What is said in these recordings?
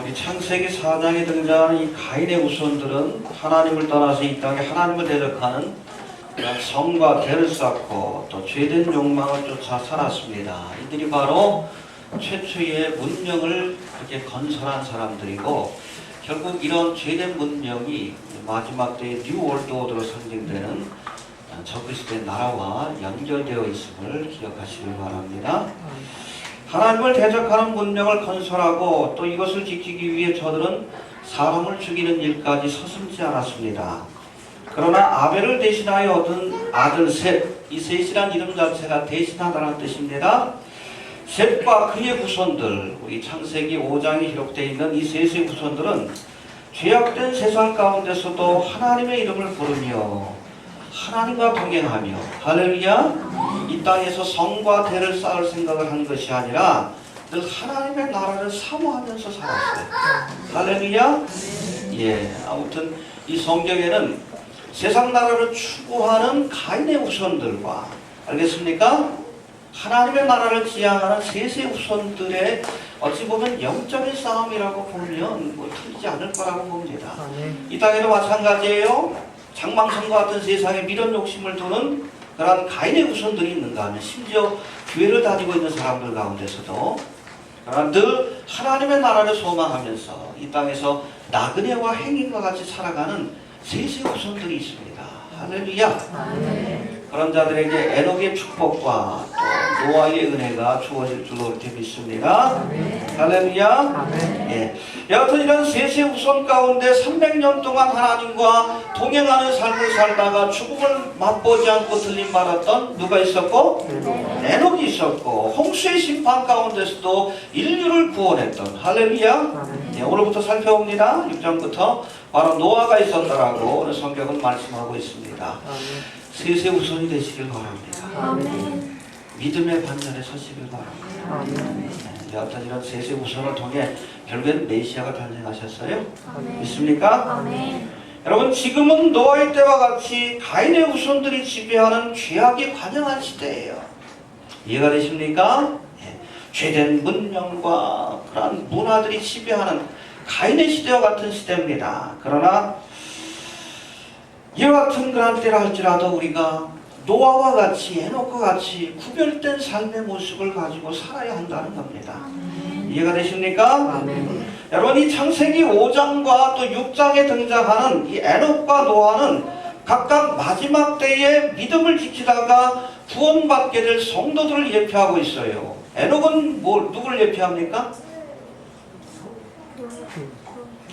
이 창세기 4장에 등장하는 이 가인의 후손들은 하나님을 떠나서 이 땅에 하나님을 대적하는 성과 대를 쌓고 또 죄된 욕망을 쫓아 살았습니다. 이들이 바로 최초의 문명을 이렇게 건설한 사람들이고, 결국 이런 죄된 문명이 마지막 때의 뉴 월드 오더로 상징되는 적그리스도의 나라와 연결되어 있음을 기억하시길 바랍니다. 하나님을 대적하는 문명을 건설하고 또 이것을 지키기 위해 저들은 사람을 죽이는 일까지 서슴지 않았습니다. 그러나 아벨을 대신하여 얻은 아들 셋, 이 셋이란 이름 자체가 대신하다는 뜻입니다. 셋과 그의 후손들, 우리 창세기 5장에 기록되어 있는 이 셋의 후손들은 죄악된 세상 가운데서도 하나님의 이름을 부르며 하나님과 동행하며, 할렐루야, 이 땅에서 성과 대를 쌓을 생각을 한 것이 아니라 늘 하나님의 나라를 사모하면서 살았어요. 할렐루야. 예, 아무튼 이 성경에는 세상 나라를 추구하는 가인의 후손들과, 알겠습니까? 하나님의 나라를 지향하는 셋의 후손들의 어찌 보면 영적인 싸움이라고 보면 틀리지 않을 거라고 봅니다. 이 땅에도 마찬가지예요. 장망성과 같은 세상에 미련 욕심을 두는 그런 가인의 후손들이 있는가 하면, 심지어 교회를 다니고 있는 사람들 가운데서도 그러나 늘 하나님의 나라를 소망하면서 이 땅에서 나그네와 행인과 같이 살아가는 셋의 후손들이 있습니다. 할렐루야. 그런 자들에게 에녹의 축복과 또 노아의 은혜가 주어질 줄로 이렇게 믿습니다. 할렐루야. 예. 여하튼 이런 셋의 후손 가운데 300년 동안 하나님과 동행하는 삶을 살다가 죽음을 맛보지 않고 들림받았던 누가 있었고? 에녹이 있었고, 홍수의 심판 가운데서도 인류를 구원했던, 할렐루야. 예, 오늘부터 살펴봅니다. 6장부터 바로 노아가 있었다라고 오늘 성경은 말씀하고 있습니다. 셋의 후손이 되시길 바랍니다. 믿음의 반열에 서시길 바랍니다. 여하튼 이런 셋의 후손을 통해 결국에는 메시아가 탄생하셨어요. 믿습니까? 여러분, 지금은 노아의 때와 같이 가인의 후손들이 지배하는 죄악이 관영한 시대예요. 이해가 되십니까? 죄된 문명과 그런 문화들이 지배하는 가인의 시대와 같은 시대입니다. 그러나 이와 같은 그런 때라 할지라도 우리가 노아와 같이, 에녹과 같이 구별된 삶의 모습을 가지고 살아야 한다는 겁니다. 이해가 되십니까? 여러분, 이 창세기 5장과 또 6장에 등장하는 이 에녹과 노아는 각각 마지막 때에 믿음을 지키다가 구원받게 될 성도들을 예표하고 있어요. 에녹은 누구를 예표합니까?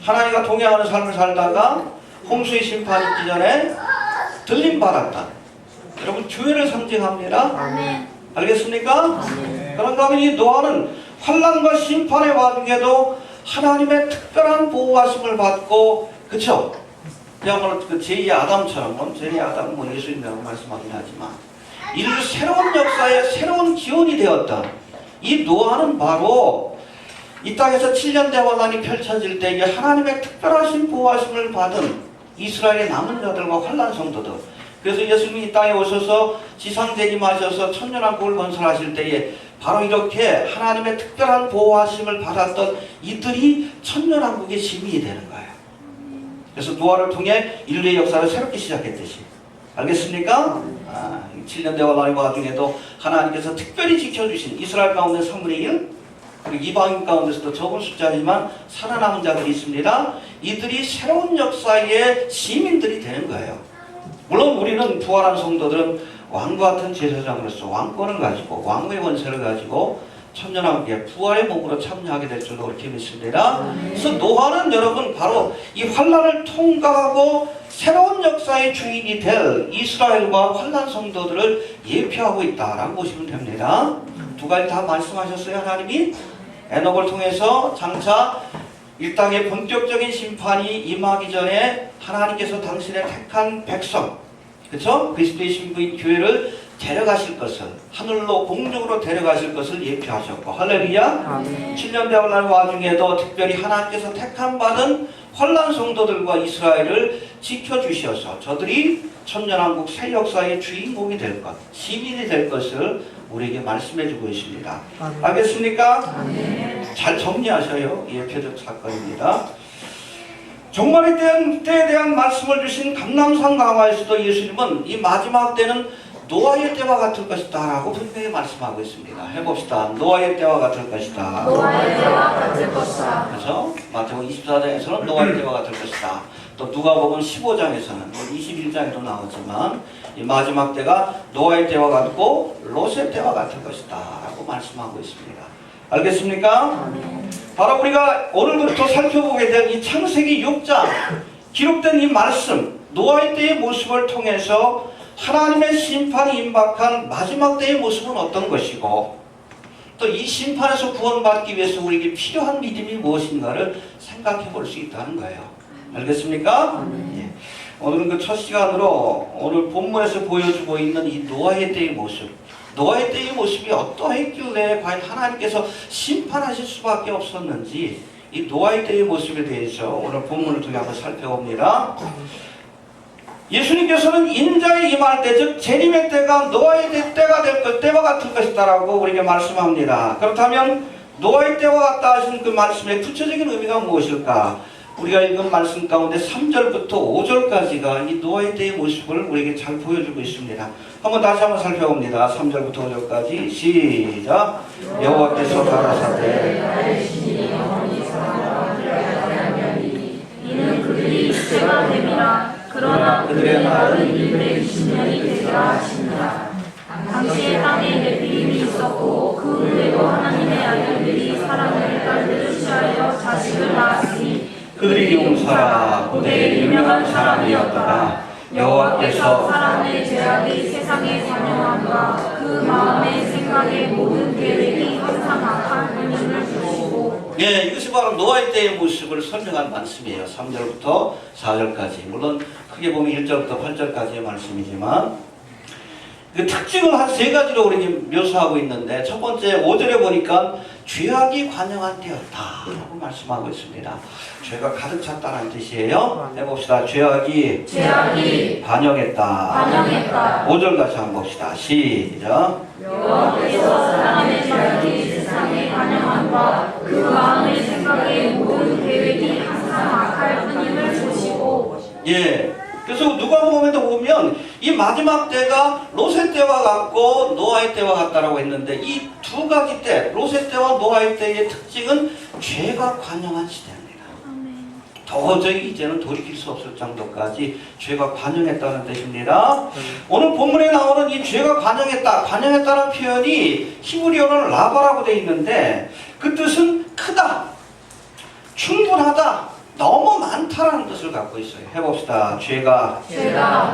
하나님과 동행하는 삶을 살다가 홍수의 심판이 있기 전에 들림받았다. 여러분, 교회를 상징합니다. 알겠습니까? 그런가 하면 이 노아는 환난과 심판의 와중에도 하나님의 특별한 보호하심을 받고, 그쵸? 그야말로 그 제2의 아담처럼, 제2의 아담은 뭐 예수님이라고 말씀하긴 하지만 인류 새로운 역사의 새로운 기원이 되었다. 이 노아는 바로 이 땅에서 7년 대환란이 펼쳐질 때에 하나님의 특별하신 보호하심을 받은 이스라엘의 남은 자들과 환난 성도들. 그래서 예수님이 이 땅에 오셔서 지상재림하셔서 천년왕국을 건설하실 때에 바로 이렇게 하나님의 특별한 보호하심을 받았던 이들이 천년왕국의 시민이 되는 거예요. 그래서 노아를 통해 인류의 역사를 새롭게 시작했듯이. 알겠습니까? 7년 대환란의 와중에도 하나님께서 특별히 지켜주신 이스라엘 가운데 3분의 1, 그리고 이방인 가운데서도 적은 숫자지만 살아남은 자들이 있습니다. 이들이 새로운 역사의 시민들이 되는 거예요. 물론 우리는 부활한 성도들은 왕과 같은 제사장으로서 왕권을 가지고 왕의 권세를 가지고 천년왕국의 부활의 몸으로 참여하게 될 줄로 그렇게 믿습니다. 그래서 노아는 여러분 바로 이 환난을 통과하고 새로운 역사의 주인이 될 이스라엘과 환난 성도들을 예표하고 있다라고 보시면 됩니다. 두 가지 다 말씀하셨어요. 하나님이 에녹을 통해서 장차 이 땅의 본격적인 심판이 임하기 전에 하나님께서 당신의 택한 백성, 그렇죠? 그리스도의 신부인 교회를 데려가실 것을, 하늘로 공중으로 데려가실 것을 예표하셨고, 할렐루야. 7년 대환란 와중에도 특별히 하나님께서 택함 받은 환난 성도들과 이스라엘을 지켜주셔서 저들이 천년왕국 새 역사의 주인공이 될 것, 시민이 될 것을 우리에게 말씀해주고 있습니다. 아멘. 알겠습니까? 아멘. 잘 정리하셔요. 예표적 사건입니다. 종말의 때에 대한 말씀을 주신 감람산 강화에서도 예수님은 이 마지막 때는 노아의 때와 같을 것이다 라고 분명히 말씀하고 있습니다. 해봅시다. 노아의 때와 같을 것이다. 노아의 때와 같을 것이다. 그래서 마태복음 24장에서는 노아의 때와 같을 것이다. 또 누가복음 15장에서는 21장에도 나오지만 이 마지막 때가 노아의 때와 같고 롯의 때와 같을 것이다 라고 말씀하고 있습니다. 알겠습니까? 아멘. 바로 우리가 오늘부터 살펴보게 될 이 창세기 6장 기록된 이 말씀 노아의 때의 모습을 통해서 하나님의 심판이 임박한 마지막 때의 모습은 어떤 것이고 또 이 심판에서 구원받기 위해서 우리에게 필요한 믿음이 무엇인가를 생각해 볼 수 있다는 거예요. 알겠습니까? 예. 오늘은 그 첫 시간으로 오늘 본문에서 보여주고 있는 이 노아의 때의 모습 노아의 때의 모습이 어떠했길래 과연 하나님께서 심판하실 수밖에 없었는지 이 노아의 때의 모습에 대해서 오늘 본문을 통해 한번 살펴봅니다. 예수님께서는 인자에 임할 때, 즉 재림의 때가 노아의 때가 될 것, 때와 같을 것이다 라고 우리에게 말씀합니다. 그렇다면 노아의 때와 같다 하시는 그 말씀의 구체적인 의미가 무엇일까? 우리가 읽은 말씀 가운데 3절부터 5절까지가 이 노아의 때의 모습을 우리에게 잘 보여주고 있습니다. 다시 한번 살펴봅니다. 3절부터 5절까지 시작. 여호와께서 가라사대 나의 신이 영원히 살아라 하려니 이는 그들이 육체가 됨이라. 그러나 그들의 날은 120년이 되리라 하시니라. 당시에 땅에 네피림이 있었고 그 후에도 하나님의 아들들이 사람의 딸들을 취하여 자식을 낳았으니 그들이 용사라 고대 유명한 사람이었더라. 여호와께서 사람의 죄악이 세상에 관영함과 그 마음의 생각의 모든 계획이 항상 악한 본인을 주시고. 네, 이것이 바로 노아의 때의 모습을 설명한 말씀이에요. 3절부터 4절까지. 물론 크게 보면 1절부터 8절까지의 말씀이지만 그 특징을 한 세 가지로 우리에게 묘사하고 있는데 첫 번째 5절에 보니까 죄악이 관영한 때였다 라고 말씀하고 있습니다. 죄가 가득 찼다는 뜻이에요. 해봅시다. 죄악이 반영했다. 5절 같이 한번 봅시다. 시작. 여호와께서 사람의 죄악이 세상에 관영함과 그 마음의 생각의 모든 계획이 항상 악할 뿐임을 보시고. 예. 그래서 누가복음에도 보면 이 마지막 때가 롯의 때와 같고 노아의 때와 같다라고 했는데 이 두 가지 때, 롯의 때와 노아의 때의 특징은 죄가 관영한 시대입니다. 도저히 이제는 돌이킬 수 없을 정도까지 죄가 관영했다는 뜻입니다. 오늘 본문에 나오는 이 죄가 관영했다는 표현이 히브리어로는 라바라고 되어 있는데 그 뜻은 크다, 충분하다, 너무 많다라는 뜻을 갖고 있어요. 해봅시다. 죄가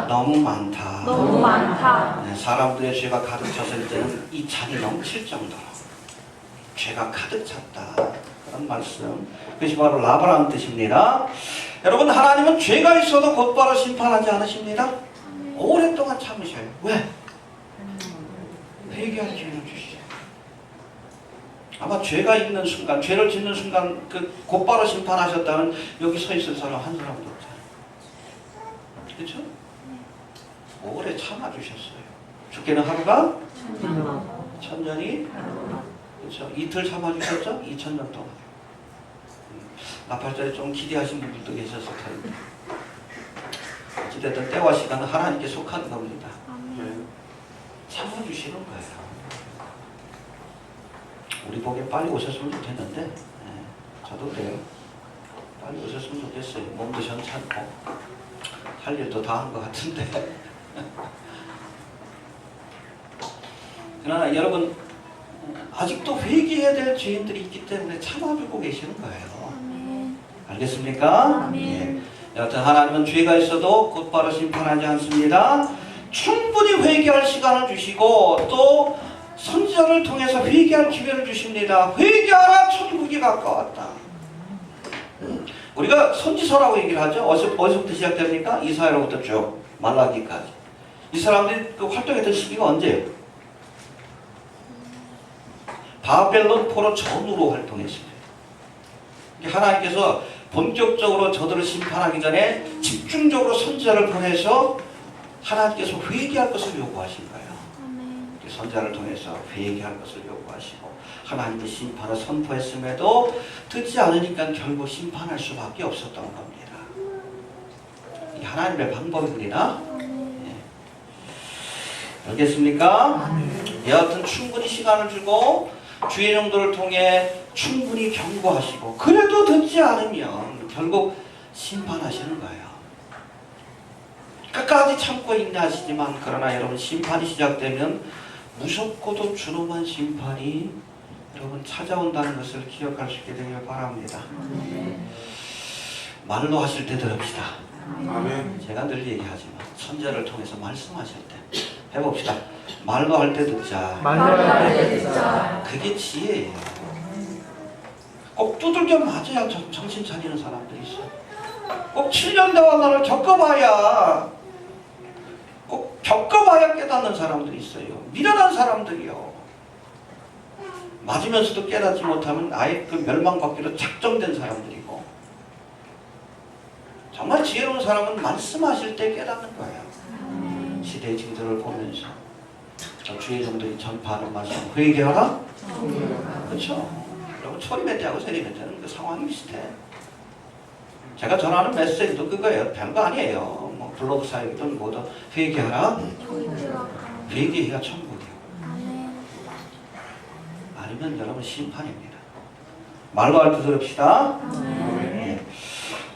너무 많다. 네, 사람들의 죄가 가득 찼을 때는 이 잔이 넘칠 정도로 죄가 가득 찼다. 그런 말씀. 그것이 바로 라바라는 뜻입니다. 여러분, 하나님은 죄가 있어도 곧바로 심판하지 않으십니다. 오랫동안 참으셔요. 왜? 회개할 기회를 주시죠. 아마 죄가 있는 순간, 죄를 짓는 순간 그 곧바로 심판하셨다면 여기 서 있을 사람 한 사람도 없잖아요. 그렇죠? 오래 참아주셨어요. 죽게는 하루가 천년이, 그렇죠? 이틀 참아주셨죠? 2000년 동안. 나팔절에 좀 기대하신 분들도 계셔서 다행입니다. 어찌됐든 때와 시간은 하나님께 속한 겁니다. 참아주시는 거예요. 우리 보기엔 빨리 오셨으면 좋겠는데, 저도 그래요. 빨리 오셨으면 좋겠어요. 몸도 괜찮고 할 일도 다 한 것 같은데. 그러나 여러분, 아직도 회개해야 될 죄인들이 있기 때문에 참아주고 계시는 거예요. 알겠습니까? 예. 여하튼 하나님은 죄가 있어도 곧바로 심판하지 않습니다. 충분히 회개할 시간을 주시고 또 선지자를 통해서 회개할 기회를 주십니다. 회개하라, 천국이 가까웠다. 우리가 선지서라고 얘기를 하죠. 어디서부터 시작됩니까? 이사야로부터 쭉 말라기까지. 이 사람들이 그 활동했던 시기가 언제예요? 바벨론 포로 전후로 활동했습니다. 하나님께서 본격적으로 저들을 심판하기 전에 집중적으로 선지자를 보내서 하나님께서 회개할 것을 요구하신 거예요. 선자를 통해서 회개할 것을 요구하시고 하나님의 심판을 선포했음에도 듣지 않으니까 결국 심판할 수밖에 없었던 겁니다. 이게 하나님의 방법입니다. 예. 알겠습니까? 여하튼 충분히 시간을 주고 주의 정도를 통해 충분히 경고하시고 그래도 듣지 않으면 결국 심판하시는 거예요. 끝까지 참고 인내하시지만 그러나 여러분 심판이 시작되면 무섭고도 준엄한 심판이 여러분 찾아온다는 것을 기억할 수 있게 되길 바랍니다. 말로 하실 때 들읍시다. 아멘. 제가 늘 얘기하지만 선자를 통해서 말씀하실 때 해봅시다. 말로 할 때 듣자. 말로 할 때 듣자. 그게 지혜예요. 꼭 두들겨 맞아야 정신 차리는 사람들이 있어요. 꼭 7년 대화를 겪어봐야 꼭 겪어봐야 깨닫는 사람들이 있어요. 미련한 사람들이요. 맞으면서도 깨닫지 못하면 아예 그 멸망받기로 작정된 사람들이고 정말 지혜로운 사람은 말씀하실 때 깨닫는 거예요. 시대의 징조를 보면서 주의 종들이 전파하는 말씀 회개하라? 그렇죠? 여러분 초리메테하고 세리메테는 그 상황이 비슷해. 제가 전하는 메시지도 그거예요. 별거 아니에요. 뭐 블로그 사역이든 뭐든 회개하라? 회개가 천국이에요. 아니면 여러분 심판입니다. 말로 할 때 들읍시다.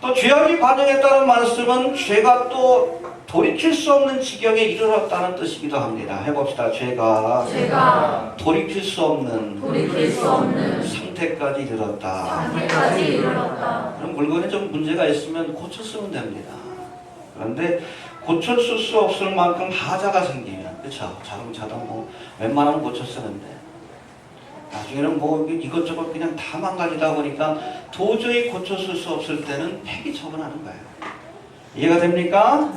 또 죄악이 반영했다는 말씀은 죄가 또 돌이킬 수 없는 지경에 이르렀다는 뜻이기도 합니다. 해봅시다. 죄가 돌이킬 수 없는 상태까지 이르렀다. 그럼 물건에 좀 문제가 있으면 고쳐 쓰면 됩니다. 그런데 고쳐 쓸 수 없을 만큼 하자가 생기면, 그렇죠? 자동차도 뭐 웬만하면 고쳐 쓰는데 나중에는 뭐 이것저것 그냥 다 망가지다 보니까 도저히 고쳐 쓸 수 없을 때는 폐기 처분하는 거예요. 이해가 됩니까?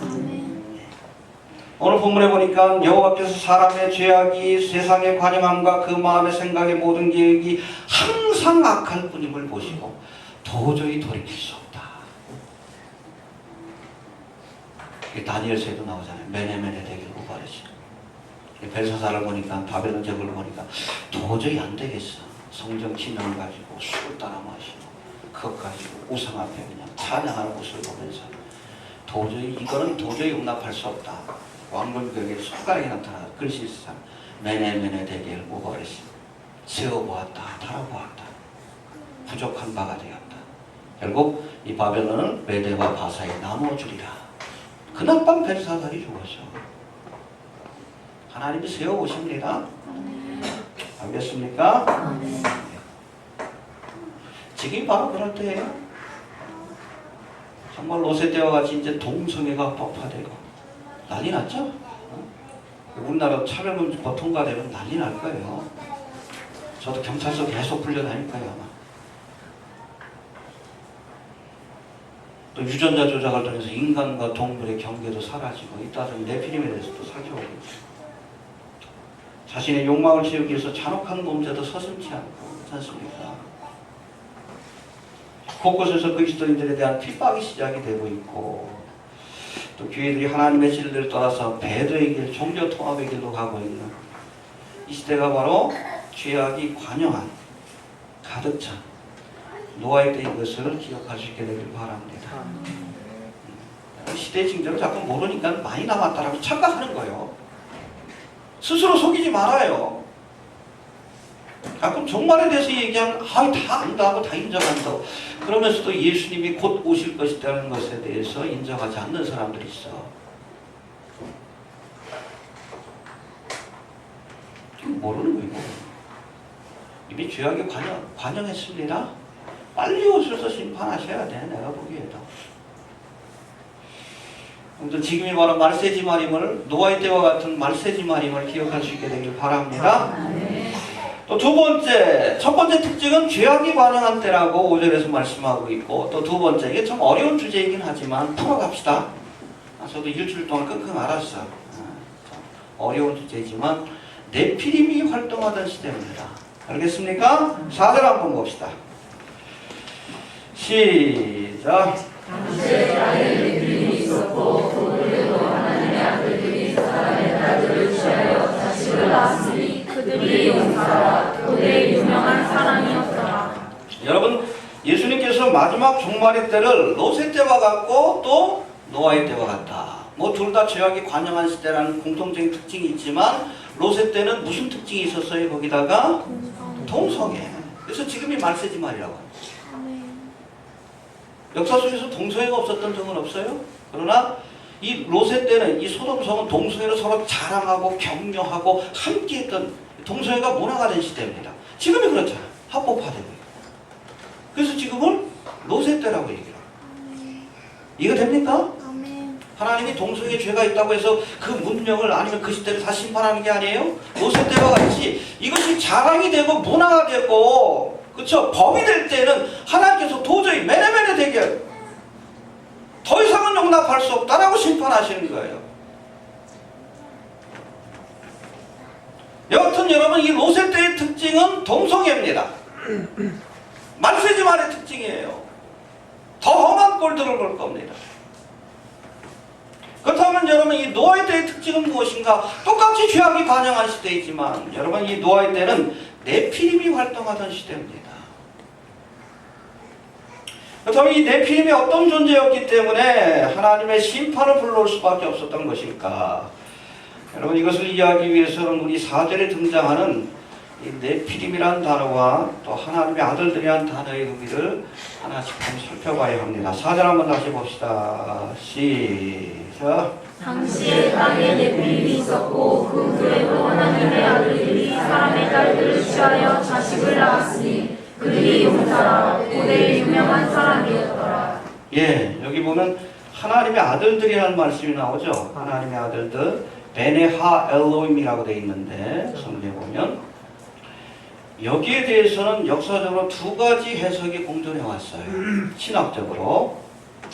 오늘 본문에 보니까 여호와께서 사람의 죄악이 세상의 관영함과 그 마음의 생각의 모든 계획이 항상 악할 뿐임을 보시고 도저히 돌이킬 수 없다. 다니엘서에도 나오잖아요. 메네메네 되길 구하시고 벨사사를 보니까 바벨론 제국을 보니까 도저히 안 되겠어. 성전 기능을 가지고 술을 따라 마시고 그것 가지고 우상 앞에 그냥 찬양하는 모습을 보면서 이거는 도저히 용납할 수 없다. 왕궁벽에 손가락이 나타나 글씨 있어. 메네메네 되길 구하시고 세어보았다. 달아보았다. 부족한 바가 되었다. 결국 이 바벨론은 메대와 바사에 나누어 주리라. 그날 밤 벨사살이 죽었어. 하나님이 세워오십니다. 알겠습니까? 지금이 바로 그럴 때예요. 정말 로세 때와 같이 이제 동성애가 폭파되고 난리 났죠? 우리나라 차별금지법 통과되면 난리 날 거예요. 저도 경찰서 계속 불려다닐 거예요 아마. 또 유전자 조작을 통해서 인간과 동물의 경계도 사라지고 이따금 네피림에 대해서도 살펴보고 있어요. 자신의 욕망을 채우기 위해서 잔혹한 범죄도 서슴지 않고 그렇지 않습니까? 곳곳에서 그리스도인들에 대한 핍박이 시작이 되고 있고 또 교회들이 하나님의 진리를 떠나서 배도의 길, 종교 통합의 길로 가고 있는 이 시대가 바로 죄악이 관영한 가득 찬 노아의 때인 것을 기억할 수 있게 되길 바랍니다. 시대의 징조를 자꾸 모르니까 많이 남았다라고 착각하는 거예요. 스스로 속이지 말아요. 가끔 종말에 대해서 얘기하면 다 안다고 다 인정한다고 그러면서도 예수님이 곧 오실 것이라는 것에 대해서 인정하지 않는 사람들이 있어. 모르는 거예요. 이미 죄악에 관영했습니다. 빨리 오셔서 심판하셔야 돼. 내가 보기에도. 지금이 바로 말세지말임을 노아의 때와 같은 말세지말임을 기억할 수 있게 되길 바랍니다. 또 두 번째, 첫 번째 특징은 죄악이 관영한 때라고 5절에서 말씀하고 있고 또 두 번째, 이게 참 어려운 주제이긴 하지만 풀어갑시다. 저도 일주일 동안 끙끙 앓았어. 어려운 주제이지만 네피림이 활동하던 시대입니다. 알겠습니까? 4절 한번 봅시다. 시작. 당시에 자기의 네피림이 있었고 그들도 하나님의 아들들이 사람의 딸들을 취하여 자식을 낳았으니 종말의 때를 로세 때와 같고 또 노아의 때와 같다. 뭐 둘 다 죄악이 관영한 시대라는 공통적인 특징이 있지만 로세 때는 무슨 특징이 있었어요? 거기다가 동성애. 그래서 지금이 말세지 말이라고. 역사 속에서 동성애가 없었던 적은 없어요. 그러나 이 로세 때는 이 소돔 성은 동성애로 서로 자랑하고 격려하고 함께했던 동성애가 문화가 된 시대입니다. 지금이 그렇잖아요. 합법화되고. 그래서 지금은 로세 때라고 얘기를 해요. 이해가 됩니까? 하나님이 동성애 죄가 있다고 해서 그 문명을 아니면 그 시대를 다 심판하는 게 아니에요. 로세 때와 같이 이것이 자랑이 되고 문화가 되고 그렇죠? 법이 될 때는 하나님께서 도저히 매너매너 되게 더 이상은 용납할 수 없다라고 심판하시는 거예요. 여하튼 여러분 이 로세 때의 특징은 동성애입니다. 말세지 말의 특징이에요. 더 험한 꼴들을 볼 겁니다. 그렇다면 여러분 이 노아의 때의 특징은 무엇인가? 똑같이 죄악이 관영한 시대이지만 여러분 이 노아의 때는 네피림이 활동하던 시대입니다. 그렇다면 이 네피림이 어떤 존재였기 때문에 하나님의 심판을 불러올 수밖에 없었던 것일까? 여러분 이것을 이해하기 위해서는 우리 4절에 등장하는 이 네피림이라는 단어와 또 하나님의 아들들이라는 단어의 의미를 하나씩 한번 살펴봐야 합니다. 4절 한번 다시 봅시다. 시작. 당시에 땅에 네피림이 있었고 그 후에도 하나님의 아들들이 사람의 딸들을 취하여 자식을 낳았으니 그들이 용사라 고대의 유명한 사람이었더라. 예, 여기 보면 하나님의 아들들이라는 말씀이 나오죠. 하나님의 아들들 베네 하 엘로임이라고 되어 있는데 성경에 보면 여기에 대해서는 역사적으로 두 가지 해석이 공존해 왔어요. 신학적으로.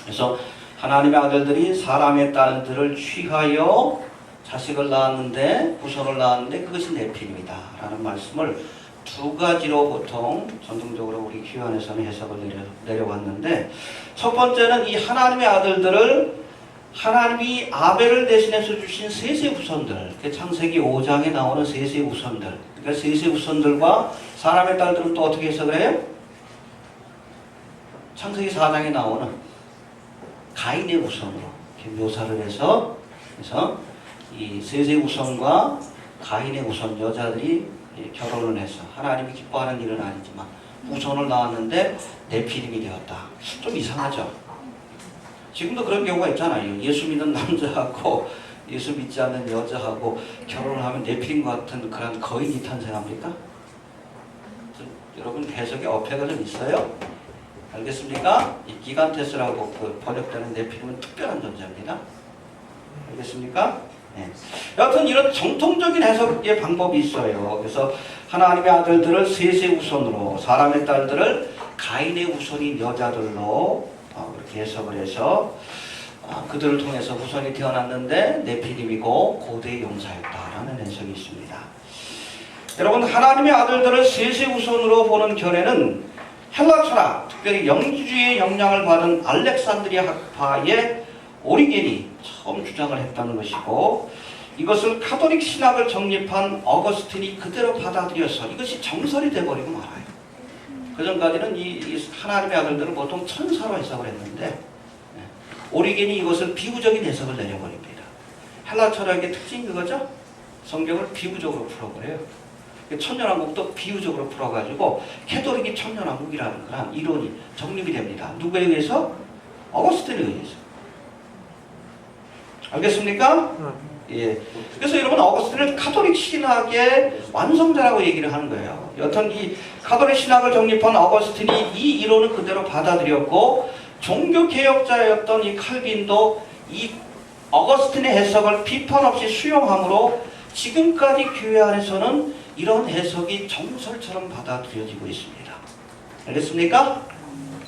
그래서 하나님의 아들들이 사람의 딸들을 취하여 자식을 낳았는데 후손을 낳았는데 그것이 네피림이다 라는 말씀을 두 가지로 보통 전통적으로 우리 귀환에서는 해석을 내려왔는데 첫 번째는 이 하나님의 아들들을 하나님이 아벨을 대신해서 주신 셋의 후손들, 창세기 5장에 나오는 셋의 후손들, 그러니까 셋의 후손들과 사람의 딸들은 또 어떻게 해석을 해요? 창세기 4장에 나오는 가인의 후손으로 이렇게 묘사를 해서 그래서 이 셋의 후손과 가인의 후손 여자들이 결혼을 해서 하나님이 기뻐하는 일은 아니지만 후손을 낳았는데 네피림이 되었다. 좀 이상하죠? 지금도 그런 경우가 있잖아요. 예수 믿는 남자하고 예수 믿지 않는 여자하고 결혼을 하면 네피림 같은 그런 거인이 탄생합니까? 여러분 해석에 어폐가 좀 있어요? 알겠습니까? 이 기간테스라고 그 번역되는 네피림은 특별한 존재입니다. 알겠습니까? 네. 여하튼 이런 정통적인 해석의 방법이 있어요. 그래서 하나님의 아들들을 셋의 후손으로 사람의 딸들을 가인의 후손인 여자들로 그렇게 해석을 해서 그들을 통해서 후손이 태어났는데 네피림이고 고대의 용사였다라는 해석이 있습니다. 여러분 하나님의 아들들을 셋의 후손으로 보는 견해는 헬라 철학, 특별히 영주주의의 영향을 받은 알렉산드리아 학파의 오리겐이 처음 주장을 했다는 것이고 이것을 카톨릭 신학을 정립한 어거스틴이 그대로 받아들여서 이것이 정설이 되어버리고 말아요. 그 전까지는 이 하나님의 아들들은 보통 천사로 해석을 했는데 오리겐이 이것을 비유적인 해석을 내려버립니다. 헬라 철학의 특징이 그거죠? 성경을 비유적으로 풀어버려요. 천년왕국도 비유적으로 풀어가지고 캐톨릭이 천년왕국이라는 그런 이론이 정립이 됩니다. 누구에 의해서? 어거스틴에 의해서. 알겠습니까? 예. 그래서 여러분 어거스틴을 카톨릭 신학의 완성자라고 얘기를 하는 거예요. 여튼 이 카톨릭 신학을 정립한 어거스틴이 이 이론을 그대로 받아들였고 종교개혁자였던 이 칼빈도 이 어거스틴의 해석을 비판 없이 수용함으로 지금까지 교회 안에서는 이런 해석이 정설처럼 받아들여지고 있습니다. 알겠습니까?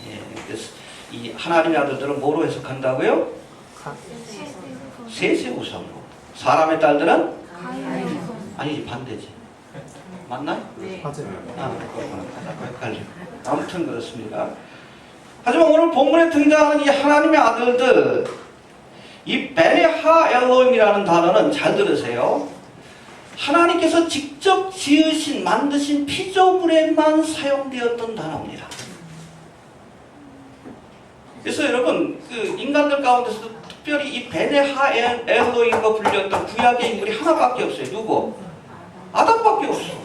예. 그래서 이 하나님의 아들들은 뭐로 해석한다고요? 셋의 후손으로. 사람의 딸들은? 아니지, 반대지. 맞나요? 네. 맞아요. 헷갈려. 아무튼 그렇습니다. 하지만 오늘 본문에 등장하는 이 하나님의 아들들, 이 베네 하 엘로임이라는 단어는 잘 들으세요. 하나님께서 직접 지으신, 만드신 피조물에만 사용되었던 단어입니다. 그래서 여러분 그 인간들 가운데서도 특별히 이 베네하 엘로힘과 불렸던 구약의 인물이 하나밖에 없어요. 누구? 아담밖에 없어.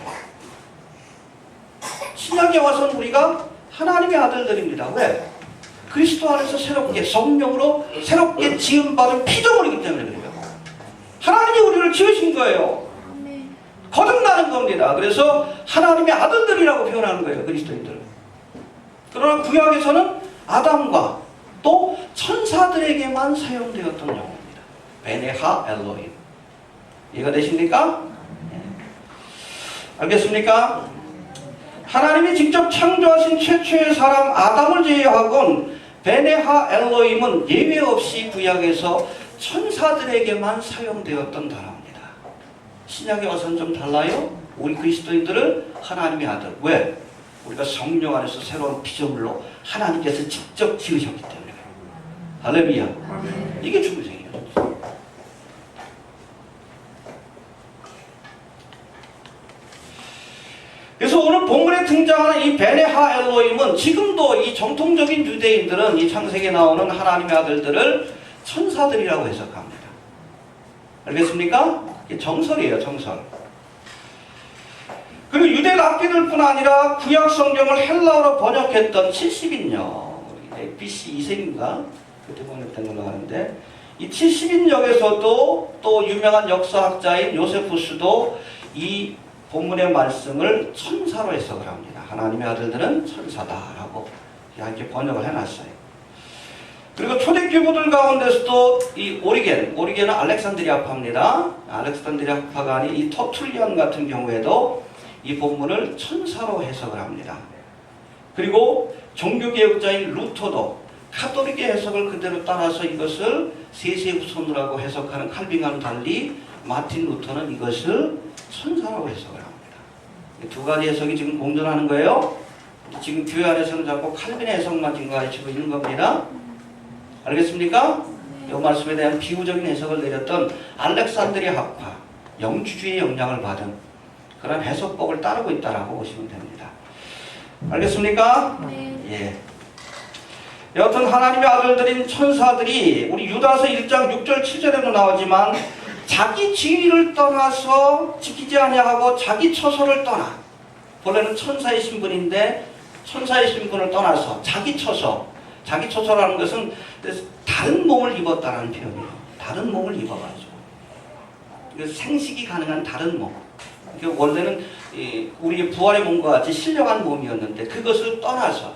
신약에 와서는 우리가 하나님의 아들들입니다. 왜? 그리스도 안에서 새롭게 성령으로 새롭게 지음받은 피조물이기 때문에 그래요. 하나님이 우리를 지으신 거예요. 거듭나는 겁니다. 그래서 하나님의 아들들이라고 표현하는 거예요. 그리스도인들. 그러나 구약에서는 아담과 또 천사들에게만 사용되었던 용어입니다. 베네하 엘로힘. 이해가 되십니까? 네. 알겠습니까? 하나님이 직접 창조하신 최초의 사람 아담을 제외하고는 베네하 엘로힘은 예외 없이 구약에서 천사들에게만 사용되었던 단어입니다. 신약에 와서는 좀 달라요. 우리 그리스도인들은 하나님의 아들. 왜? 우리가 성령 안에서 새로운 피조물로 하나님께서 직접 지으셨기 때문에. 할렐루야. 이게 중생이에요. 그래서 오늘 본문에 등장하는 이 베네하 엘로힘은 지금도 이 정통적인 유대인들은 이 창세기에 나오는 하나님의 아들들을 천사들이라고 해석합니다. 알겠습니까? 이게 정설이에요, 정설. 그리고 유대 랍비들뿐 아니라 구약 성경을 헬라어로 번역했던 70인역, BC 2세기인가? 그때 번역된 걸로 아는데, 이 70인역에서도 또 유명한 역사학자인 요세푸스도 이 본문의 말씀을 천사로 해석을 합니다. 하나님의 아들들은 천사다라고 이렇게 번역을 해놨어요. 그리고 초대교부들 가운데서도 이 오리겐은 알렉산드리아파입니다. 알렉산드리아파가 아닌 이 터툴리안 같은 경우에도 이 본문을 천사로 해석을 합니다. 그리고 종교개혁자인 루터도 카톨릭의 해석을 그대로 따라서 이것을 세세우선이라고 해석하는 칼빈과는 달리 마틴 루터는 이것을 천사라고 해석을 합니다. 두 가지 해석이 지금 공존하는 거예요. 지금 교회 안에서는 자꾸 칼빈의 해석만 지금 가르치고 있는 겁니다. 알겠습니까? 이 말씀에 대한 비유적인 해석을 내렸던 알렉산드리아파, 영주주의의 영향을 받은 그런 해석법을 따르고 있다라고 보시면 됩니다. 알겠습니까? 네. 예. 여하튼 하나님의 아들들인 천사들이 우리 유다서 1장 6절 7절에도 나오지만 자기 지위를 떠나서 지키지 아니하고 자기 처소를 떠나, 본래는 천사의 신분인데 천사의 신분을 떠나서 자기 처소라는 것은 다른 몸을 입었다는 표현이에요. 다른 몸을 입어가지고 생식이 가능한 다른 몸. 원래는 우리의 부활의 몸과 같이 신령한 몸이었는데 그것을 떠나서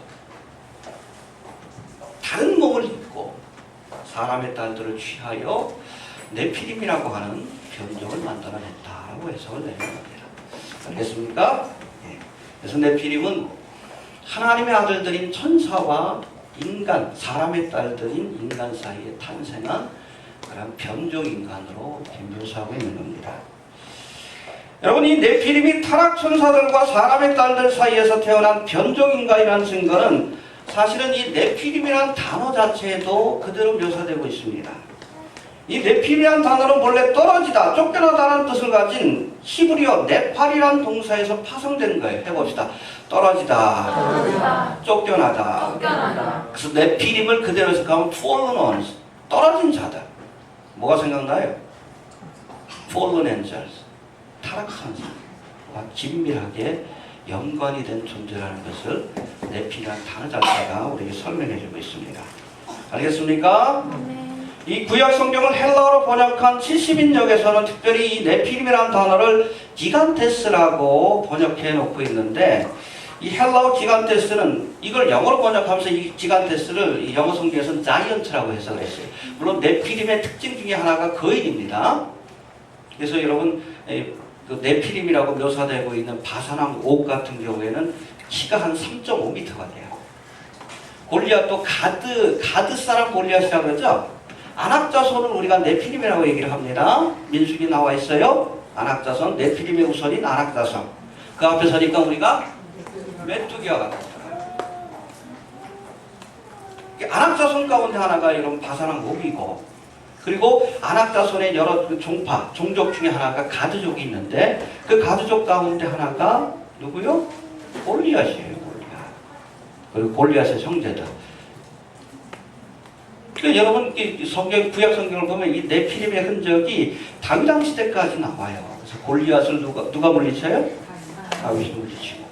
다른 몸을 입고 사람의 딸들을 취하여 네피림이라고 하는 변종을 만들어냈다라고 해석을 내는 겁니다. 알겠습니까? 예. 그래서 네피림은 하나님의 아들들인 천사와 인간, 사람의 딸들인 인간 사이에 탄생한 그런 변종 인간으로 묘사하고 있는 겁니다. 여러분, 이 네피림이 타락 천사들과 사람의 딸들 사이에서 태어난 변종 인간이라는 증거는 사실은 이 네피림이라는 단어 자체에도 그대로 묘사되고 있습니다. 이 네피림이라는 단어는 본래 떨어지다, 쫓겨나다라는 뜻을 가진 히브리어 네팔이라는 동사에서 파생된 거예요. 해봅시다. 떨어지다, 쫓겨나다. 그래서 네피림을 그대로 해석하면 fallen ones, 떨어진 자들. 뭐가 생각나요? fallen angels, 타락천사와 긴밀하게 연관이 된 존재라는 것을 네피라는 단어 자체가 우리에게 설명해주고 있습니다. 알겠습니까? 이 구약 성경을 헬라어로 번역한 70인역에서는 특별히 이 네피림이라는 단어를 기간테스라고 번역해 놓고 있는데, 이 헬라어 기간테스는 이걸 영어로 번역하면서 이 기간테스를 이 영어 성경에서는 자이언트라고 해석을 했어요. 물론 네피림의 특징 중에 하나가 거인입니다. 그래서 여러분 그 네피림이라고 묘사되고 있는 바사랑 옥 같은 경우에는 키가 한 3.5m가 돼요. 골리앗도 가드 사람 골리앗이라고 그러죠. 안악자손은 우리가 네피림이라고 얘기를 합니다. 민수기 나와 있어요. 안악자손, 네피림의 우선인 안악자손. 그 앞에 서니까 우리가 메뚜기와 같다. 안악자손 가운데 하나가 이런 바사랑 옥이고, 그리고 안악자손의 여러 종족 중에 하나가 가드족이 있는데 그 가드족 가운데 하나가 누구요? 골리앗이에요. 골리앗. 그리고 골리앗의 형제들. 그러니까 여러분 이 성경 구약 성경을 보면 이 네피림의 흔적이 다윗 왕 시대까지 나와요. 그래서 골리앗을 누가 물리쳐요? 다윗이 물리치고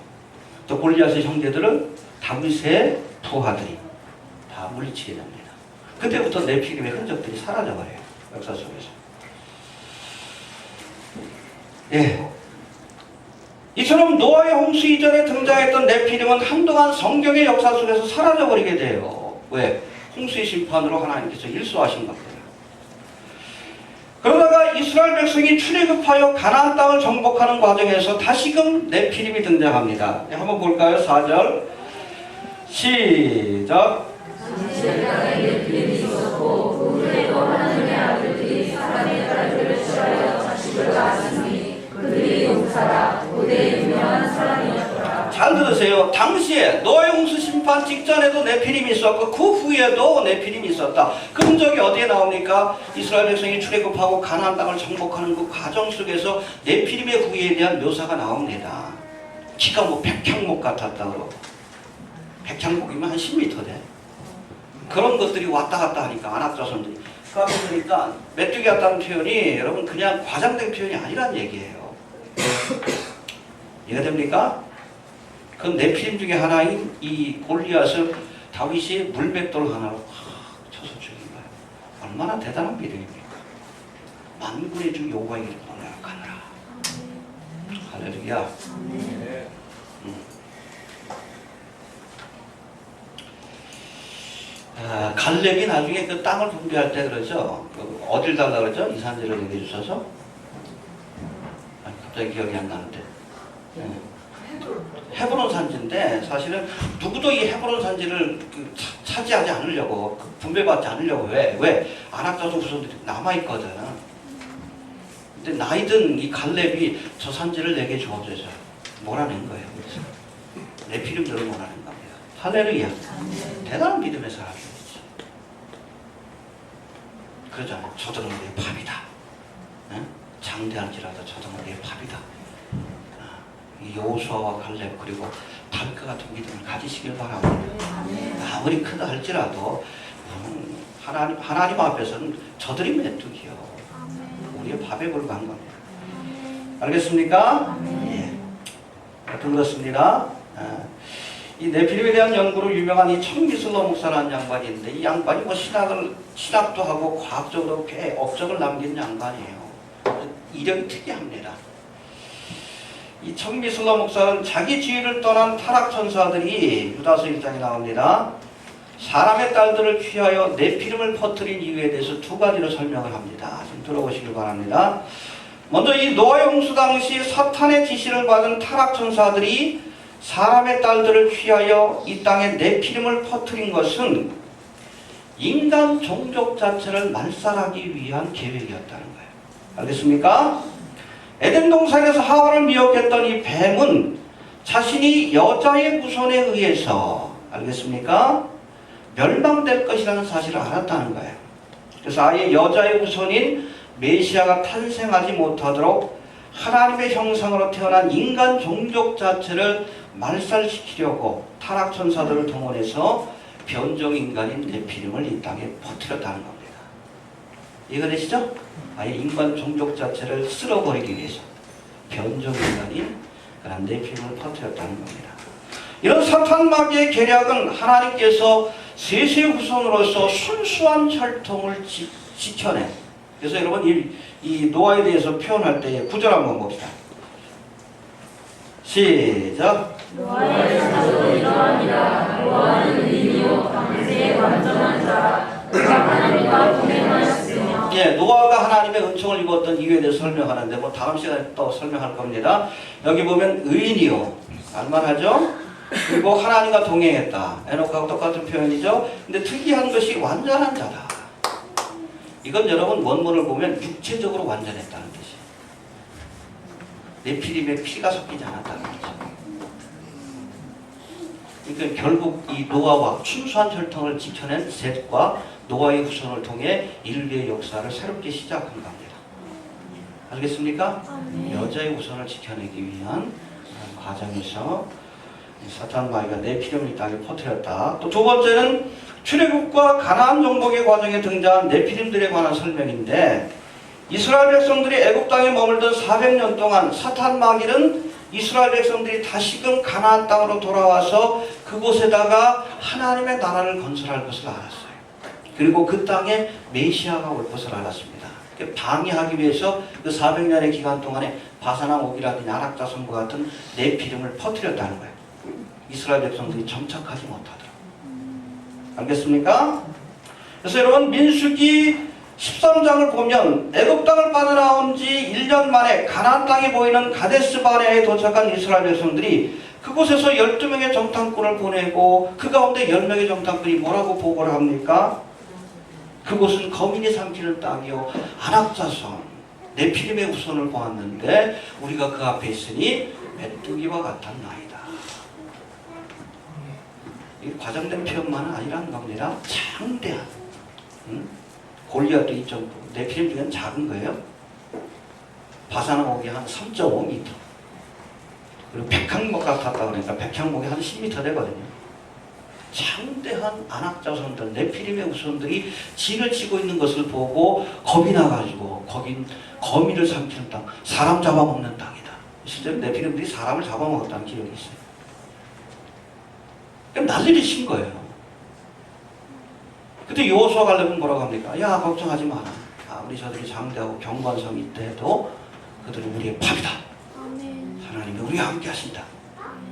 또 골리앗의 형제들은 다윗의 부하들이 다 물리치게 됩니다. 그때부터 네피림의 흔적들이 사라져버려요. 역사 속에서. 예. 이처럼 노아의 홍수 이전에 등장했던 네피림은 한동안 성경의 역사 속에서 사라져버리게 돼요. 왜? 홍수의 심판으로 하나님께서 일소하신 겁니다. 그러다가 이스라엘 백성이 출애굽하여 가나안 땅을 정복하는 과정에서 다시금 네피림이 등장합니다. 한번 볼까요? 4절 시작. 네피림이 있었고 그 후에도 하나님의 아들들이 사람의 딸들을 취하여 자식을 낳았으니 그들이 용사라 고대의 유명한 사람이었더라. 잘 들으세요. 당시에 노아의 홍수 심판 직전에도 네피림이 있었고 그 후에도 네피림이 있었다. 그 흔적이 어디에 나옵니까? 이스라엘 백성이 출애굽하고 가나안 땅을 정복하는 그 과정 속에서 네피림의 후예에 대한 묘사가 나옵니다. 키가 뭐 백향목 같았다 그러고 백향목이면 한 10m 돼. 그런 것들이 왔다 갔다 하니까 안악자손들이 그러니까 메뚜기 같다는 표현이 여러분 그냥 과장된 표현이 아니란 얘기예요. 이해가 됩니까? 그 네피림 중에 하나인 이 골리앗을 다윗이 물맷돌 하나로 쳐서 죽인 거예요. 얼마나 대단한 믿음입니까? 만군의 주 여호와의 이름으로 내가 가느라. 할렐루야. 갈렙이 나중에 그 땅을 분배할 때 그러죠. 어딜 달라 그러죠? 이 산지를 얘기해 주셔서. 갑자기 기억이 안 나는데. 헤브론 산지인데 사실은 누구도 이 헤브론 산지를 차지하지 않으려고 분배받지 않으려고 왜? 안악자손 후손들이 남아있거든. 근데 나이든 이 갈렙이 저 산지를 내게 주어줘서 몰아낸 거예요. 그래서 네피림들을 몰아낸 겁니다. 할렐루야. 대단한 믿음의 사람이죠. 그러잖아요. 저들은 우리의 밥이다. 장대할지라도 저들은 우리의 밥이다. 여호수아와 갈렙 그리고 다윗과 같은 믿음을 가지시길 바랍니다. 아무리 크다 할지라도 하나님 앞에서는 저들이 메뚜기요. 우리의 밥에 불과한 겁니다. 알겠습니까? 예. 들었습니다. 이 네피림에 대한 연구로 유명한 이 청미슬러 목사라는 양반이 있는데 이 양반이 뭐 신학도 하고 과학적으로 꽤 업적을 남긴 양반이에요. 이력이 특이합니다. 이 청미슬러 목사는 자기 지위를 떠난 타락천사들이 유다서 1장에 나옵니다. 사람의 딸들을 취하여 네피림을 퍼뜨린 이유에 대해서 두 가지로 설명을 합니다. 좀 들어보시길 바랍니다. 먼저 이 노아의 홍수 당시 사탄의 지시를 받은 타락천사들이 사람의 딸들을 취하여 이 땅에 네피림을 퍼뜨린 것은 인간 종족 자체를 말살하기 위한 계획이었다는 거예요. 알겠습니까? 에덴 동산에서 하와를 미혹했던 이 뱀은 자신이 여자의 후손에 의해서 알겠습니까? 멸망될 것이라는 사실을 알았다는 거예요. 그래서 아예 여자의 후손인 메시아가 탄생하지 못하도록 하나님의 형상으로 태어난 인간 종족 자체를 말살시키려고 타락천사들을 동원해서 변종인간인 네피림을 이 땅에 퍼뜨렸다는 겁니다. 이해되시죠? 아예 인간 종족 자체를 쓸어버리기 위해서 변종인간인 그런 네피림을 퍼뜨렸다는 겁니다. 이런 사탄 마귀의 계략은 하나님께서 셋의 후손으로서 순수한 혈통을 지켜내. 그래서 여러분 이 노아에 대해서 표현할 때 구절 한번 봅시다. 시작. 노아의 자손 이러하니라. 노아는 의인이요 당대의 완전한 자라. 그가 하나님과 동행하였으며. 예, 노아가 하나님의 은총을 입었던 이유에 대해서 설명하는데 뭐 다음 시간에 또 설명할 겁니다. 여기 보면 의인이요. 알만하죠? 그리고 하나님과 동행했다. 에녹하고 똑같은 표현이죠. 근데 특이한 것이 완전한 자다. 이건 여러분 원문을 보면 육체적으로 완전했다는 뜻이에요. 네피림에 피가 섞이지 않았다는 거죠. 그러니까 결국 이 노아와 순수한 혈통을 지켜낸 셋과 노아의 후손을 통해 인류의 역사를 새롭게 시작한 겁니다. 알겠습니까? 여자의 후손을 지켜내기 위한 과정에서 사탄 마귀가 네피림을 이 땅에 퍼뜨렸다. 또 두 번째는 출애굽과 가나안 정복의 과정에 등장한 네피림들에 관한 설명인데 이스라엘 백성들이 애굽 땅에 머물던 400년 동안 사탄 마귀는 이스라엘 백성들이 다시금 가나안 땅으로 돌아와서 그곳에다가 하나님의 나라를 건설할 것을 알았어요. 그리고 그 땅에 메시아가 올 것을 알았습니다. 방해하기 위해서 그 400년의 기간 동안에 바사나 옥이라든지 아낙자손과 같은 네피림을 퍼뜨렸다는 거예요. 이스라엘 백성들이 정착하지 못하더라고요. 알겠습니까? 그래서 여러분 민수기 13장을 보면 애굽 땅을 빠져나온 지 1년 만에 가나안 땅에 보이는 가데스 바네아에 도착한 이스라엘 백성들이 그곳에서 12명의 정탐꾼을 보내고 그 가운데 10명의 정탐꾼이 뭐라고 보고를 합니까? 그곳은 거민이 삼키는 땅이요 아낙자손 네피림의 후손을 보았는데 우리가 그 앞에 있으니 메뚜기와 같았나이다. 이 과장된 표현만은 아니라는 겁니다. 장대한 골리앗도 2.9 네피림 중에는 작은 거예요. 바사나목이 한 3.5m 그리고 백향목 같았다 그러니까 백향목이 한 10m 되거든요. 장대한 아낙자손들 네피림의 후손들이 진을 치고 있는 것을 보고 겁이 나가지고 거긴 거미를 삼키는 땅, 사람 잡아먹는 땅이다. 실제로 네피림들이 사람을 잡아먹었다는 기록이 있어요. 그럼 난리를 친 거예요. 그때 여호수아 갈렙은 뭐라고 합니까? 야 걱정하지 마라. 아무리 저들이 장대하고 경고한 성이 있대도 그들은 우리의 밥이다. 하나님이 우리와 함께 하신다.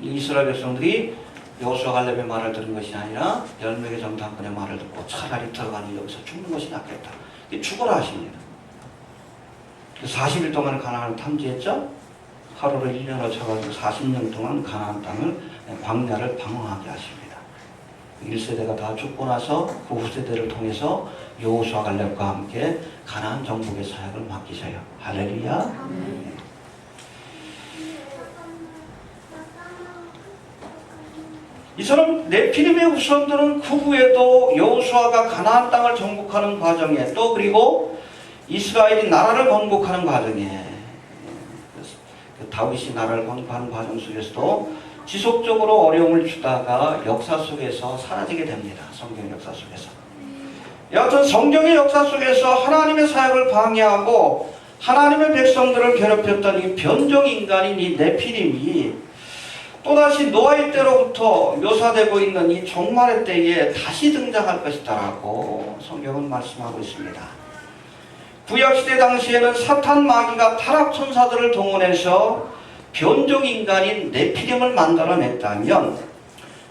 이스라엘 백성들이 여호수아 갈렙의 말을 들은 것이 아니라 10명의 정탐꾼의 말을 듣고 차라리 들어가는 여기서 죽는 것이 낫겠다. 죽어라 하십니다. 40일 동안 가나안을 탐지했죠. 하루를 1년으로 쳐가지고 40년 동안 가나안 땅을 광야를 방황하게 하십니다. 1세대가 다 죽고 나서 그 후세대를 통해서 여호수아 갈렙과 함께 가나안 정복의 사역을 맡기셔요. 할렐루야. 이처럼 네피림의 후손들은 그 후에도 여호수아가 가나안 땅을 정복하는 과정에 또 그리고 이스라엘이 나라를 건국하는 과정에 다윗이 나라를 건국하는 과정 속에서도 지속적으로 어려움을 주다가 역사 속에서 사라지게 됩니다. 성경 역사 속에서. 여하튼 성경의 역사 속에서 하나님의 사역을 방해하고 하나님의 백성들을 괴롭혔던 이 변종인간인 이 네피림이 또다시 노아의 때로부터 묘사되고 있는 이 종말의 때에 다시 등장할 것이다라고 성경은 말씀하고 있습니다. 구약시대 당시에는 사탄 마귀가 타락천사들을 동원해서 변종인간인 네피림을 만들어냈다면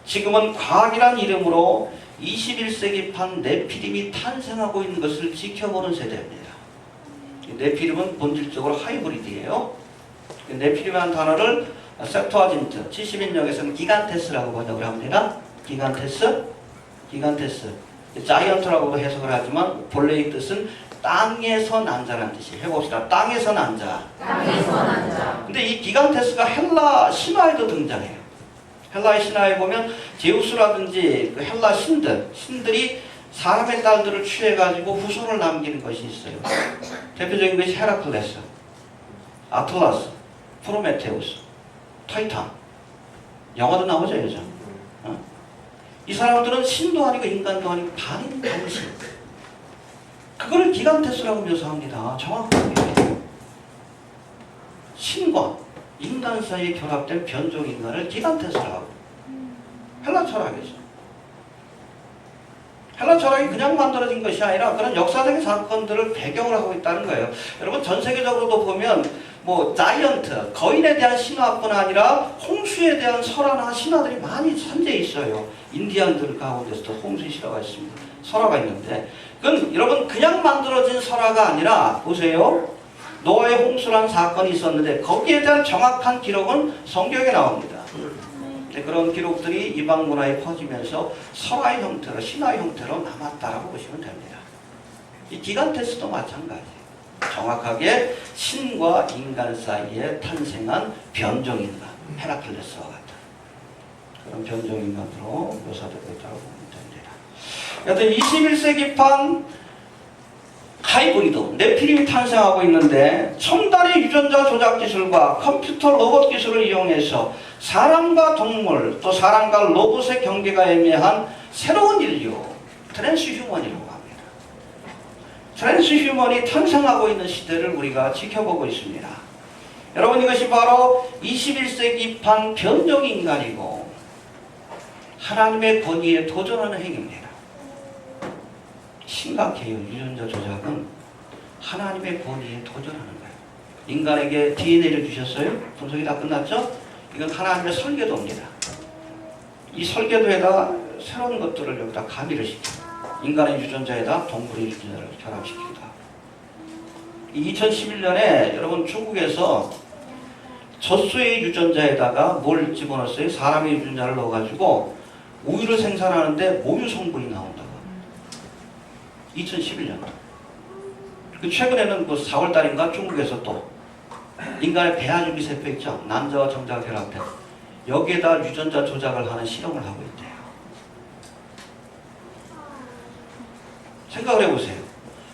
지금은 과학이란 이름으로 21세기판 네피림이 탄생하고 있는 것을 지켜보는 세대입니다. 네피림은 본질적으로 하이브리드예요. 네피림이라는 단어를 셉투아진트 70인역에서는 기간테스라고 번역을 합니다. 기간테스. 자이언트라고도 해석을 하지만 본래의 뜻은 땅에서 난 자라는 뜻이에요. 해봅시다. 땅에서 난 자. 근데 이 기간테스가 헬라 신화에도 등장해요. 헬라의 신화에 보면 제우스라든지 그 헬라 신들이 사람의 딸들을 취해가지고 후손을 남기는 것이 있어요. 대표적인 것이 헤라클레스, 아틀라스, 프로메테우스, 타이탄. 영화도 나오죠, 요즘. 이 사람들은 신도 아니고 인간도 아니고 반신. 그거를 기간테스라고 묘사합니다. 정확하게. 신과 인간 사이에 결합된 변종인간을 기간테스라고. 헬라 철학이죠. 헬라 철학이 그냥 만들어진 것이 아니라 그런 역사적인 사건들을 배경으로 하고 있다는 거예요. 여러분 전 세계적으로도 보면 뭐 자이언트, 거인에 대한 신화뿐 아니라 홍수에 대한 설화나 신화들이 많이 산재해 있어요. 인디안들 가운데서도 홍수의 실화가 있습니다. 설화가 있는데 그건 여러분 그냥 만들어진 설화가 아니라 보세요. 노아의 홍수라는 사건이 있었는데 거기에 대한 정확한 기록은 성경에 나옵니다. 그런 기록들이 이방 문화에 퍼지면서 설화의 형태로 신화의 형태로 남았다라고 보시면 됩니다. 이 기간테스도 마찬가지예요. 정확하게 신과 인간 사이에 탄생한 변종인간 헤라클레스와 같은 그런 변종인간으로 묘사되고 있다고 보면 됩니다. 여튼 21세기판 하이브리드 네피림이 탄생하고 있는데 첨단의 유전자 조작 기술과 컴퓨터 로봇 기술을 이용해서 사람과 동물 또 사람과 로봇의 경계가 애매한 새로운 인류 트랜스휴먼이라고 합니다. 트랜스휴먼이 탄생하고 있는 시대를 우리가 지켜보고 있습니다. 여러분, 이것이 바로 21세기판 변종인간이고 하나님의 권위에 도전하는 행위입니다. 심각해요. 유전자 조작은 하나님의 권위에 도전하는 거예요. 인간에게 DNA를 주셨어요? 분석이 다 끝났죠? 이건 하나님의 설계도입니다. 이 설계도에다 새로운 것들을 여기다 가미를 시킵니다. 인간의 유전자에다 동물의 유전자를 결합시킵니다. 2011년에 여러분 중국에서 젖소의 유전자에다가 뭘 집어넣었어요? 사람의 유전자를 넣어가지고 우유를 생산하는데 모유 성분이 나온다고 합니다. 2011년. 최근에는 4월달인가 중국에서 또 인간의 배아줄기세포 있죠? 남자와 정자가 결합된 여기에다 유전자 조작을 하는 실험을 하고 있대요. 생각을 해보세요.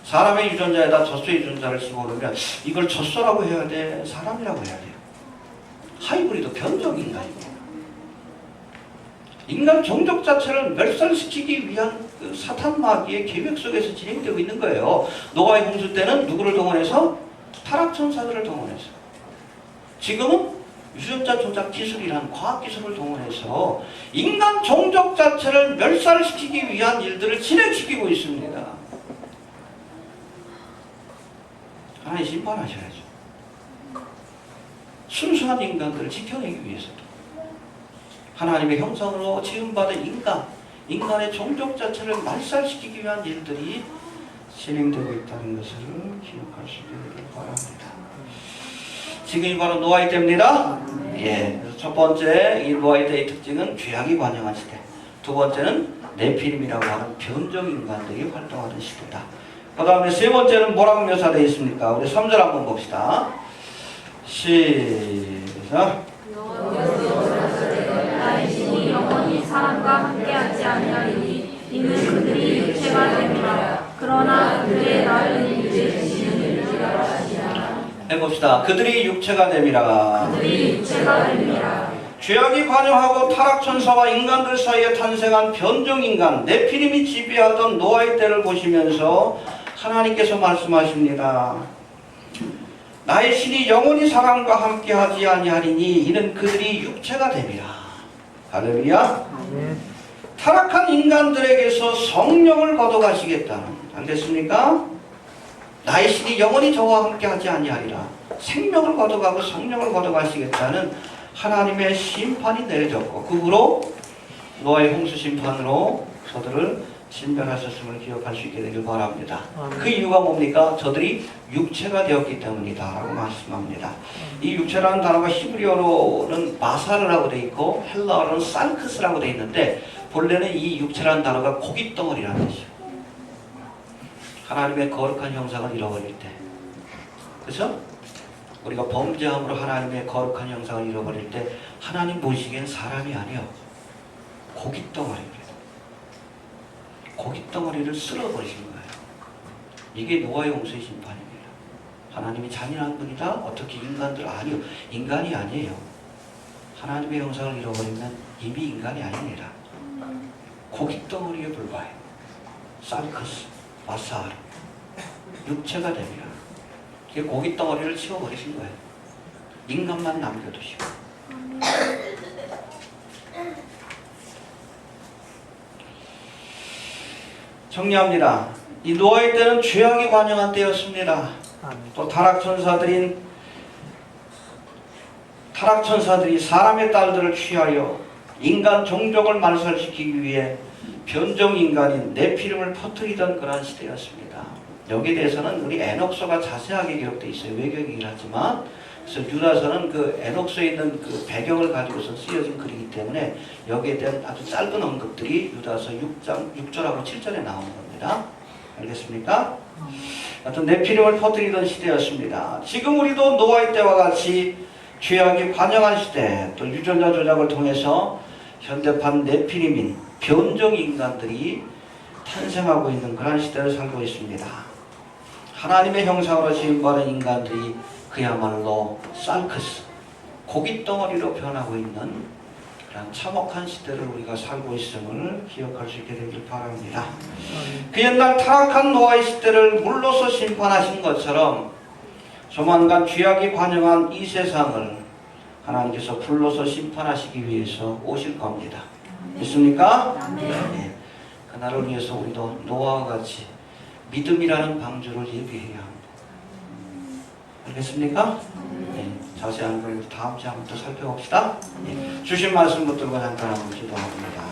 사람의 유전자에다 젖소의 유전자를 집어넣으면 이걸 젖소라고 해야 돼? 사람이라고 해야 돼요? 하이브리드 변종인간입니다. 인간 종족 자체를 멸살시키기 위한 그 사탄 마귀의 계획 속에서 진행되고 있는 거예요. 노아의 홍수 때는 누구를 동원해서? 타락천사들을 동원해서. 지금은 유전자 조작 기술이라는 과학기술을 동원해서 인간 종족 자체를 멸살시키기 위한 일들을 진행시키고 있습니다. 하나님 심판하셔야죠. 순수한 인간들을 지켜내기 위해서도 하나님의 형상으로 지음받은 인간의 종족 자체를 말살시키기 위한 일들이 진행되고 있다는 것을 기억할 수 있기를 바랍니다. 지금이 바로 노아의 때입니다. 예, 그래서 첫 번째 이 노아의 때의 특징은 죄악이 관영한 시대. 두 번째는 네피림이라고 하는 변종인간들이 활동하는 시대다. 그 다음에 세 번째는 뭐라고 묘사되어 있습니까? 우리 3절 한번 봅시다. 시작. 나의 신이 영원히 사람과 함께하지 아니하리니 이는 그들이 육체가 됨이라. 그러나 그들의 날은 이제 진리라 하시니라. 해봅시다. 그들이 육체가 됨이라. 그들이 육체가 됨이라. 죄악이 관여하고 타락천사와 인간들 사이에 탄생한 변종인간 네피림이 지배하던 노아의 때를 보시면서 하나님께서 말씀하십니다. 나의 신이 영원히 사람과 함께하지 아니하리니 이는 그들이 육체가 됨이라. 할렐루야. 타락한 인간들에게서 성령을 거둬가시겠다는, 알겠습니까? 나의 신이 영원히 저와 함께하지 아니하리라. 생명을 거둬가고 성령을 거둬가시겠다는 하나님의 심판이 내려졌고, 그 후로 노아의 홍수 심판으로 저들을 진멸하셨음을 기억할 수 있게 되길 바랍니다. 그 이유가 뭡니까? 저들이 육체가 되었기 때문이다 라고 말씀합니다. 이 육체라는 단어가 히브리어로는 마사르라고 되어 있고 헬라어로는 살크스라고 되어 있는데 본래는 이 육체라는 단어가 고깃덩어리라는 뜻이에요. 하나님의 거룩한 형상을 잃어버릴 때, 그렇죠? 우리가 범죄함으로 하나님의 거룩한 형상을 잃어버릴 때 하나님 보시기엔 사람이 아니요 고깃덩어리입니다. 고깃덩어리를 쓸어버리신 거예요. 이게 노아의 홍수의 심판입니다. 하나님이 잔인한 분이다? 어떻게 인간들? 아니요. 인간이 아니에요. 하나님의 형상을 잃어버리면 이미 인간이 아닙니다. 고깃덩어리에 불과해요. 살크스, 마사르, 육체가 됩니다. 이게 고깃덩어리를 치워버리신 거예요. 인간만 남겨두시고. 정리합니다. 이 노아의 때는 죄악이 관영한 때였습니다. 또 타락천사들이 사람의 딸들을 취하여 인간 종족을 말살시키기 위해 변종인간인 네피림을 퍼뜨리던 그런 시대였습니다. 여기에 대해서는 우리 에녹서가 자세하게 기록되어 있어요. 외경이긴 하지만. 그래서 유다서는 그 에녹서에 있는 그 배경을 가지고서 쓰여진 글이기 때문에 여기에 대한 아주 짧은 언급들이 유다서 6절하고 7절에 나오는 겁니다. 알겠습니까? 하여튼 네피림을 퍼뜨리던 시대였습니다. 지금 우리도 노아의 때와 같이 죄악이 관영한 시대, 또 유전자 조작을 통해서 현대판 네피림인 변종인간들이 탄생하고 있는 그런 시대를 살고 있습니다. 하나님의 형상으로 지음받은 인간들이 그야말로 살크스, 고깃덩어리로 변하고 있는 그런 참혹한 시대를 우리가 살고 있음을 기억할 수 있게 되길 바랍니다. 그 옛날 타락한 노아의 시대를 물로서 심판하신 것처럼 조만간 죄악이 관영한 이 세상을 하나님께서 불로서 심판하시기 위해서 오실 겁니다. 믿습니까? 네. 그날을 위해서 우리도 노아와 같이 믿음이라는 방주를 예비해야 합니다. 알겠습니까? 네. 자세한 걸 다음 주에 한번 더 살펴봅시다. 네. 주신 말씀 붙들고 잠깐 한번 기도합니다.